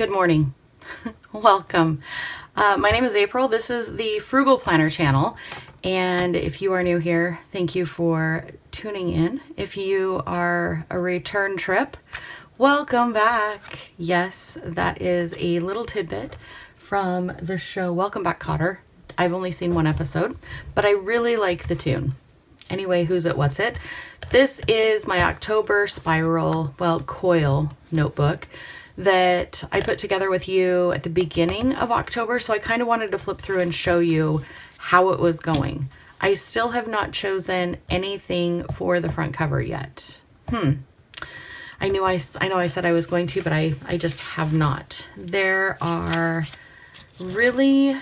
Good morning. Welcome. My name is April. This is the Frugal Planner channel. And if you are new here, thank you for tuning in. If you are a return trip, welcome back. Yes, that is a little tidbit from the show Welcome Back, Cotter. I've only seen one episode, but I really like the tune. Anyway, who's it, what's it? This is my October spiral, coil notebook that I put together with you at the beginning of October. So I kind of wanted to flip through and show you how it was going. I still have not chosen anything for the front cover yet. I know I said I was going to, but I just have not. There are really,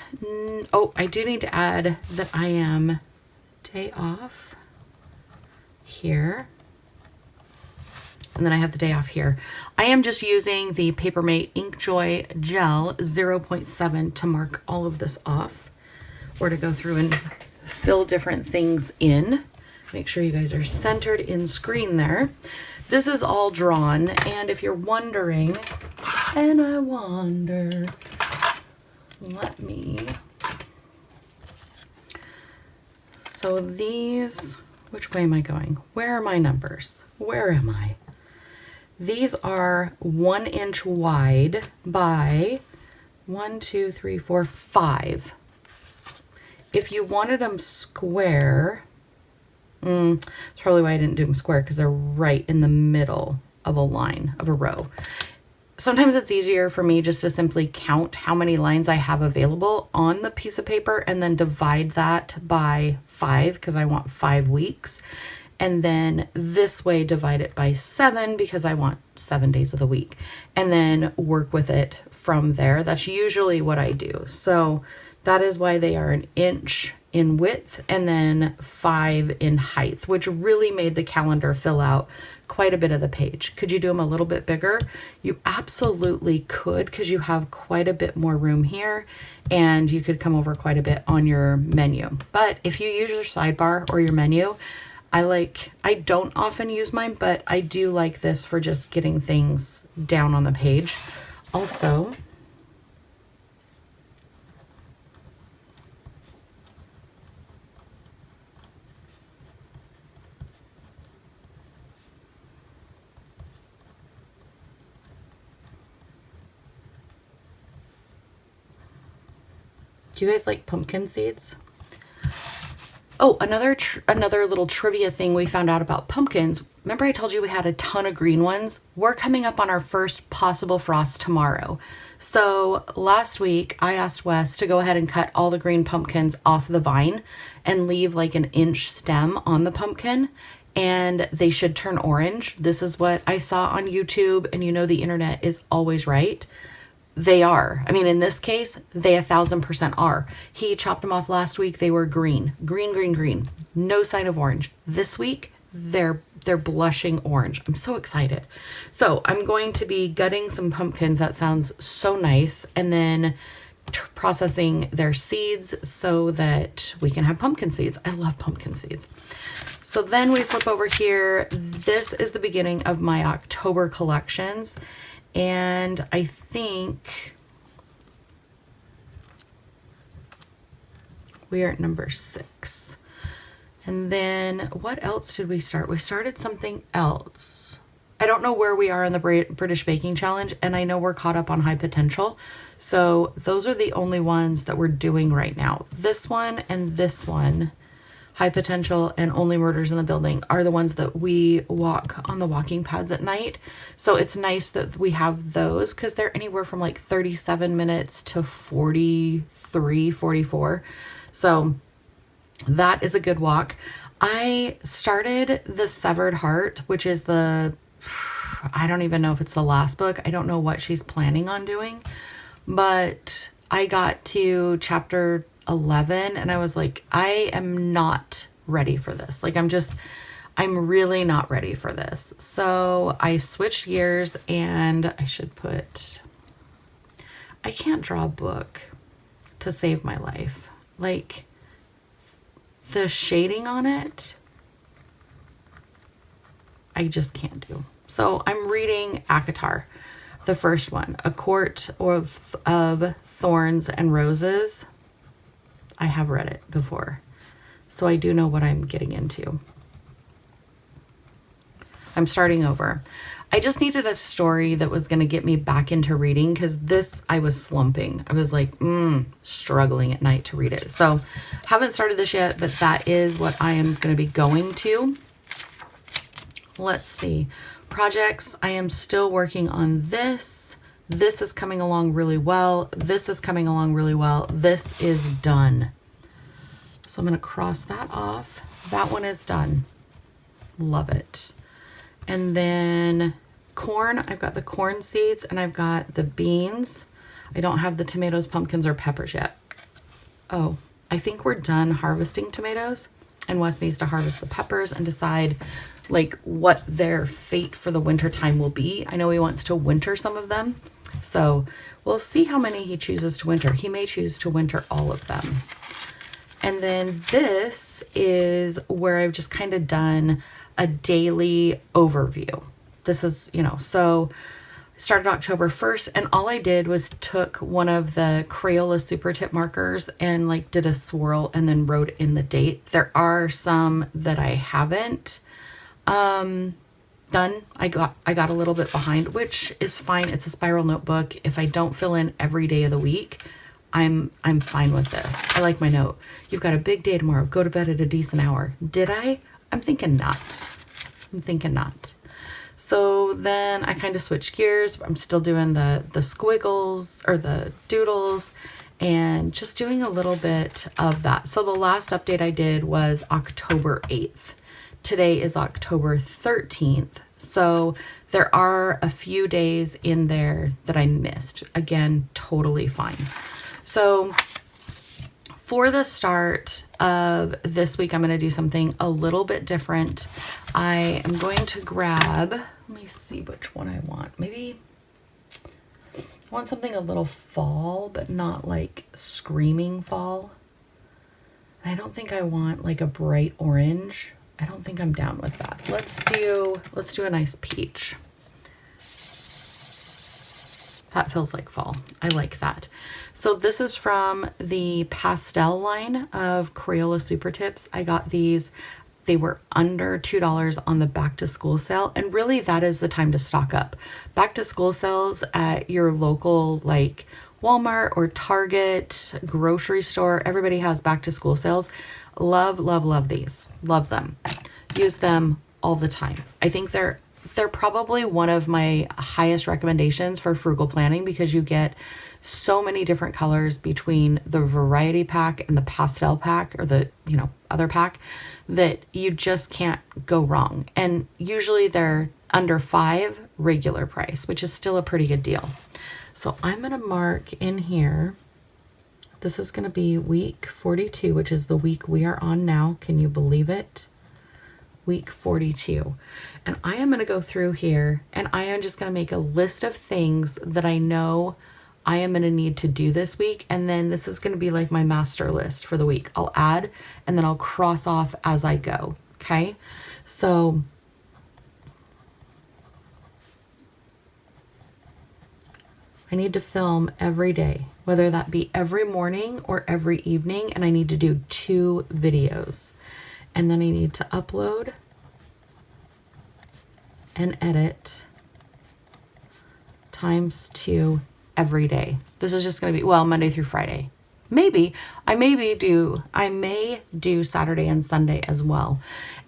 I do need to add that I am day off here. And then I have the day off here. I am just using the Papermate Inkjoy Gel 0.7 to mark all of this off, or to go through and fill different things in. Make sure you guys are centered in screen there. This is all drawn, and if you're wondering, and I wonder, so these, which way am I going? Where are my numbers? Where am I? These are 1 inch wide by 1, 2, 3, 4, 5. If you wanted them square, that's probably why I didn't do them square, because they're right in the middle of a line, of a row. Sometimes it's easier for me just to simply count how many lines I have available on the piece of paper and then divide that by 5, because I want 5 weeks. And then this way divide it by 7 because I want 7 days of the week, and then work with it from there. That's usually what I do. So that is why they are 1 inch in width and then 5 in height, which really made the calendar fill out quite a bit of the page. Could you do them a little bit bigger? You absolutely could, because you have quite a bit more room here, and you could come over quite a bit on your menu. But if you use your sidebar or your menu, I don't often use mine, but I do like this for just getting things down on the page. Also, do you guys like pumpkin seeds? Oh, another little trivia thing we found out about pumpkins. Remember I told you we had a ton of green ones? We're coming up on our first possible frost tomorrow. So last week I asked Wes to go ahead and cut all the green pumpkins off the vine and leave like 1 inch stem on the pumpkin, and they should turn orange. This is what I saw on YouTube, and you know the internet is always right. They are. I mean, in this case, they 1000% are. He chopped them off last week. They were green. No sign of orange. This week, they're blushing orange. I'm so excited. So I'm going to be gutting some pumpkins. That sounds so nice. And then processing their seeds so that we can have pumpkin seeds. I love pumpkin seeds. So then we flip over here. This is the beginning of my October collections. And I think we are at number 6. And then what else did we start? We started something else. I don't know where we are in the British Baking Challenge, and I know we're caught up on High Potential. So those are the only ones that we're doing right now. This one and this one, High Potential and Only Murders in the Building, are the ones that we walk on the walking pads at night. So it's nice that we have those, because they're anywhere from like 37 minutes to 43, 44. So that is a good walk. I started The Severed Heart, which is I don't even know if it's the last book. I don't know what she's planning on doing, but I got to chapter 11 and I was like, I am not ready for this. I'm really not ready for this. So I switched gears, and I can't draw a book to save my life. Like, the shading on it, I just can't do. So I'm reading ACOTAR. The first one, A Court of Thorns and Roses. I have read it before, so I do know what I'm getting into. I'm starting over. I just needed a story that was going to get me back into reading, because this, I was slumping. I was like, struggling at night to read it. So haven't started this yet, but that is what I am going to be going to. Let's see. Projects. I am still working on this. This is coming along really well. This is coming along really well. This is done. So I'm going to cross that off. That one is done. Love it. And then corn, I've got the corn seeds and I've got the beans. I don't have the tomatoes, pumpkins, or peppers yet. Oh, I think we're done harvesting tomatoes, and Wes needs to harvest the peppers and decide like what their fate for the winter time will be. I know he wants to winter some of them, so we'll see how many he chooses to winter. He may choose to winter all of them. And then this is where I've just kind of done a daily overview. This is, so I started October 1st, and all I did was took one of the Crayola super tip markers and like did a swirl and then wrote in the date. There are some that I haven't done. I got a little bit behind, which is fine. It's a spiral notebook. If I don't fill in every day of the week, I'm fine with this. I like my note. You've got a big day tomorrow. Go to bed at a decent hour. Did I? I'm thinking not. So then I kind of switched gears. I'm still doing the squiggles or the doodles and just doing a little bit of that. So the last update I did was October 8th. Today is October 13th. So there are a few days in there that I missed. Again, totally fine. So for the start of this week, I'm going to do something a little bit different. I am going to grab, let me see which one I want. Maybe I want something a little fall, but not like screaming fall. I don't think I want like a bright orange. I don't think I'm down with that. Let's do a nice peach. That feels like fall. I like that. So this is from the pastel line of Crayola Super Tips. I got these. They were under $2 on the back to school sale. And really that is the time to stock up. Back to school sales at your local like Walmart or Target, grocery store. Everybody has back to school sales. Love, love, love these. Love them. Use them all the time. I think they're probably one of my highest recommendations for frugal planning, because you get so many different colors between the variety pack and the pastel pack, or the, other pack, that you just can't go wrong. And usually they're under $5 regular price, which is still a pretty good deal. So I'm going to mark in here, this is going to be week 42, which is the week we are on now. Can you believe it? Week 42. And I am going to go through here and I am just going to make a list of things that I know I am going to need to do this week. And then this is going to be like my master list for the week. I'll add and then I'll cross off as I go. Okay. So I need to film every day, whether that be every morning or every evening. And I need to do 2 videos. And then I need to upload and edit times 2 every day. This is just going to be, well, Monday through Friday. Maybe, I may do Saturday and Sunday as well.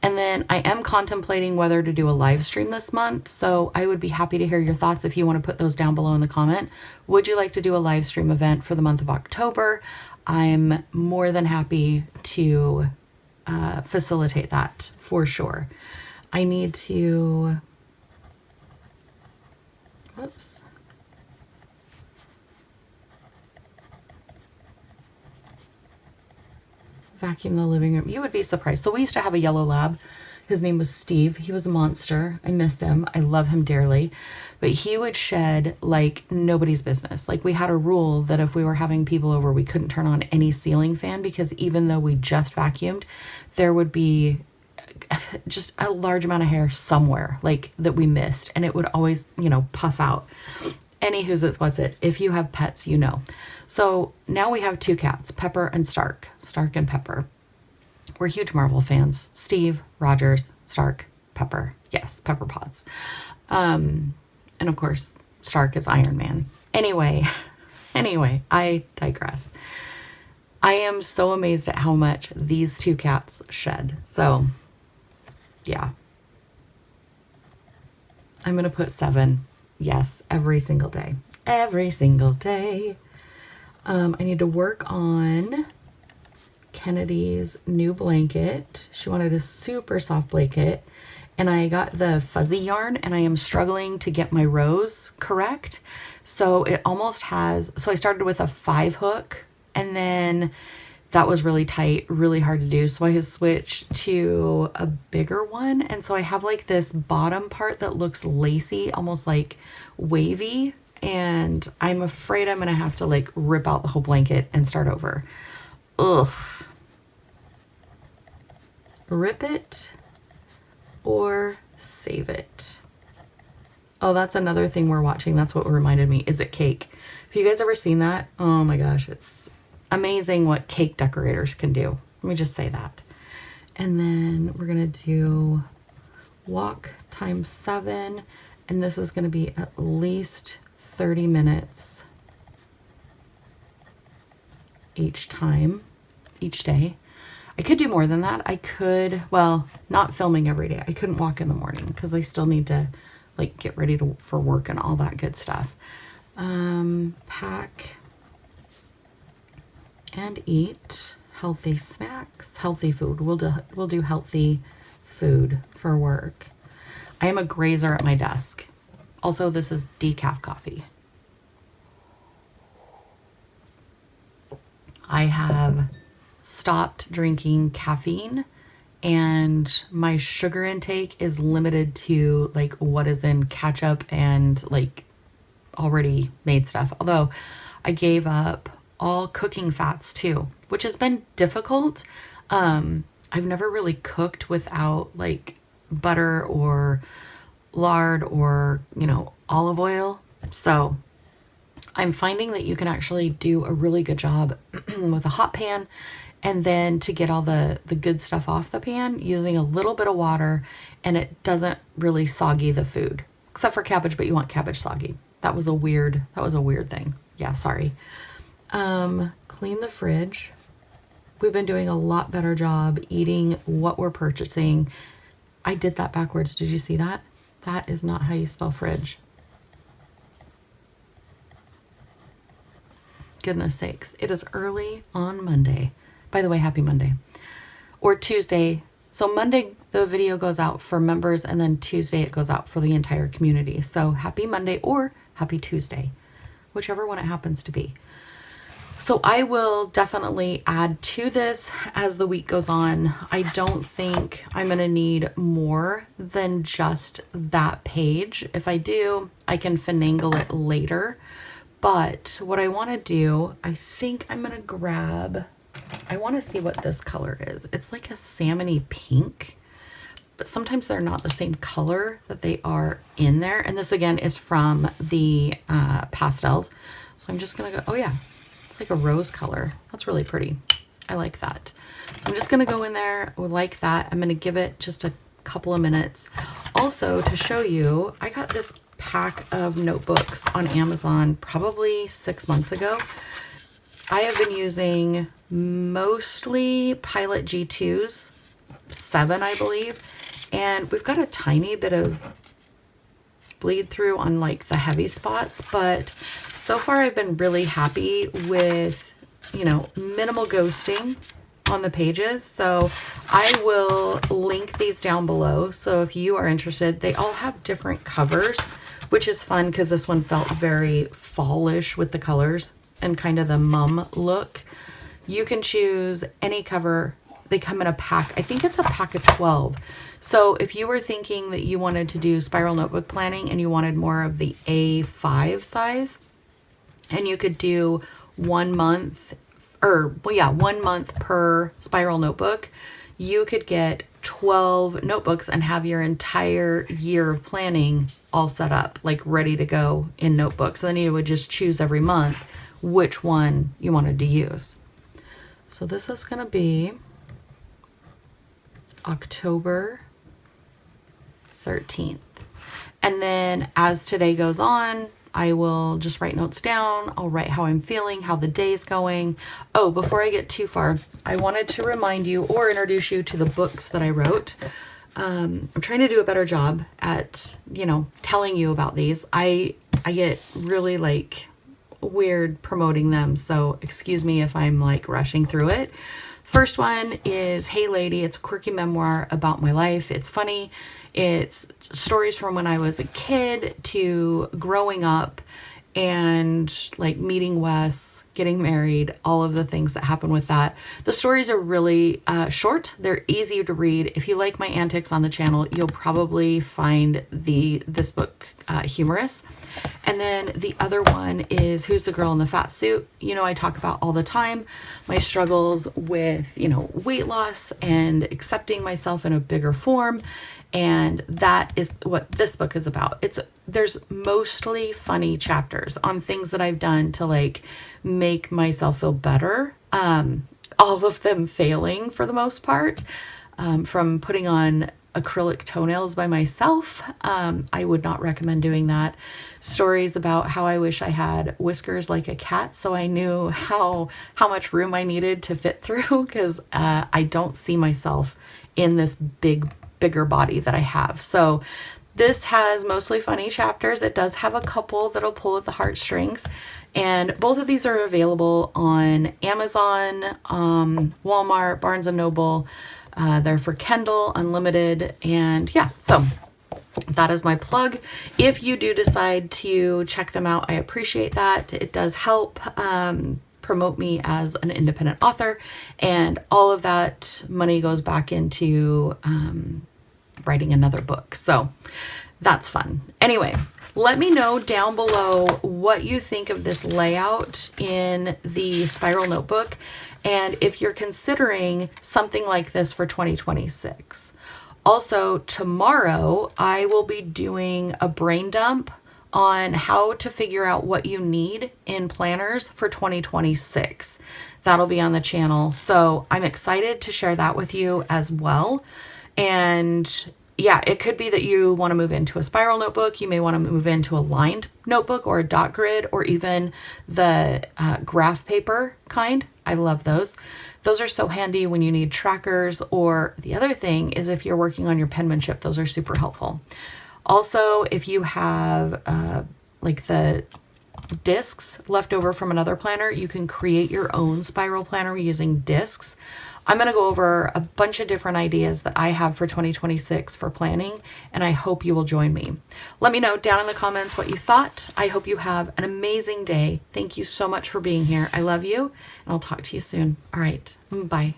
And then I am contemplating whether to do a live stream this month. So I would be happy to hear your thoughts if you want to put those down below in the comment. Would you like to do a live stream event for the month of October? I'm more than happy to facilitate that for sure. I need to, whoops. Vacuum the living room. You would be surprised. So we used to have a yellow lab. His name was Steve. He was a monster. I miss him. I love him dearly. But he would shed like nobody's business. Like we had a rule that if we were having people over, we couldn't turn on any ceiling fan, because even though we just vacuumed, there would be just a large amount of hair somewhere like that we missed, and it would always, puff out. Any who's it was it. If you have pets, you know. So now we have two cats, Pepper and Stark. Stark and Pepper. We're huge Marvel fans. Steve, Rogers, Stark, Pepper. Yes, Pepper Potts. And of course, Stark is Iron Man. Anyway, I digress. I am so amazed at how much these two cats shed. So, yeah. I'm going to put 7. Yes, every single day. Every single day. I need to work on Kennedy's new blanket. She wanted a super soft blanket. And I got the fuzzy yarn, and I am struggling to get my rows correct. So it almost has, so I started with a 5 hook, and then that was really tight, really hard to do. So I have switched to a bigger one. And so I have like this bottom part that looks lacy, almost like wavy. And I'm afraid I'm going to have to like rip out the whole blanket and start over. Ugh. Rip it or save it. Oh, that's another thing we're watching. That's what reminded me. Is it cake? Have you guys ever seen that? Oh my gosh, it's amazing what cake decorators can do. Let me just say that. And then we're going to do walk times 7. And this is going to be at least 30 minutes each time, each day. I could do more than that. I could, well, not filming every day. I couldn't walk in the morning because I still need to like get ready for work and all that good stuff. Pack and eat healthy snacks, healthy food. We'll do healthy food for work. I am a grazer at my desk. Also, this is decaf coffee. I have stopped drinking caffeine, and my sugar intake is limited to like what is in ketchup and like already made stuff. Although I gave up all cooking fats too, which has been difficult. I've never really cooked without like butter or lard or, you know, olive oil. So I'm finding that you can actually do a really good job with a hot pan, and then to get all the good stuff off the pan using a little bit of water, and it doesn't really soggy the food, except for cabbage, but you want cabbage soggy. That was a weird thing. Yeah, sorry. Clean the fridge. We've been doing a lot better job eating what we're purchasing. I did that backwards. Did you see that? That is not how you spell fridge. Goodness sakes. It is early on Monday. By the way, happy Monday. Or Tuesday. So Monday, the video goes out for members, and then Tuesday it goes out for the entire community. So happy Monday or happy Tuesday, whichever one it happens to be. So I will definitely add to this as the week goes on. I don't think I'm going to need more than just that page. If I do, I can finagle it later. But what I want to do, I think I'm going to grab, I want to see what this color is. It's like a salmony pink, but sometimes they're not the same color that they are in there. And this again is from the pastels. So I'm just going to go, oh yeah, it's like a rose color. That's really pretty. I like that. So I'm just going to go in there like that. I'm going to give it just a couple of minutes. Also, to show you, I got this pack of notebooks on Amazon probably 6 months ago. I have been using mostly Pilot G2s, 7 I believe, and we've got a tiny bit of bleed through on like the heavy spots, but so far I've been really happy with, you know, minimal ghosting on the pages. So I will link these down below. So if you are interested, they all have different covers, which is fun because this one felt very fallish with the colors and kind of the mum look. You can choose any cover. They come in a pack. I think it's a pack of 12. So if you were thinking that you wanted to do spiral notebook planning and you wanted more of the A5 size, and you could do 1 month, or well, yeah, 1 month per spiral notebook, you could get 12 notebooks and have your entire year of planning all set up, like ready to go in notebooks. Then you would just choose every month which one you wanted to use. So this is going to be October 13th. And then as today goes on, I will just write notes down. I'll write how I'm feeling, how the day's going. Oh, before I get too far, I wanted to remind you or introduce you to the books that I wrote. I'm trying to do a better job at, telling you about these. I get really like weird promoting them, so excuse me if I'm like rushing through it. First one is Hey Lady. It's a quirky memoir about my life. It's funny. It's stories from when I was a kid to growing up and like meeting Wes, getting married, all of the things that happen with that. The stories are really short. They're easy to read. If you like my antics on the channel, you'll probably find this book humorous. And then the other one is Who's the Girl in the Fat Suit? I talk about all the time my struggles with, weight loss and accepting myself in a bigger form. And that is what this book is about. There's mostly funny chapters on things that I've done to like make myself feel better. All of them failing for the most part, from putting on acrylic toenails by myself. I would not recommend doing that. Stories about how I wish I had whiskers like a cat so I knew how much room I needed to fit through, because I don't see myself in this bigger body that I have. So this has mostly funny chapters. It does have a couple that'll pull at the heartstrings, and both of these are available on Amazon, Walmart, Barnes and Noble. They're for Kindle Unlimited, and yeah, so that is my plug. If you do decide to check them out, I appreciate that. It does help promote me as an independent author, and all of that money goes back into writing another book. So that's fun. Anyway, let me know down below what you think of this layout in the spiral notebook, and if you're considering something like this for 2026. Also, tomorrow I will be doing a brain dump on how to figure out what you need in planners for 2026. That'll be on the channel. So I'm excited to share that with you as well. And yeah, it could be that you want to move into a spiral notebook. You may want to move into a lined notebook or a dot grid, or even the graph paper kind. I love those. Those are so handy when you need trackers, or the other thing is if you're working on your penmanship, those are super helpful. Also, if you have like the discs left over from another planner, you can create your own spiral planner using discs. I'm going to go over a bunch of different ideas that I have for 2026 for planning, and I hope you will join me. Let me know down in the comments what you thought. I hope you have an amazing day. Thank you so much for being here. I love you, and I'll talk to you soon. All right, bye.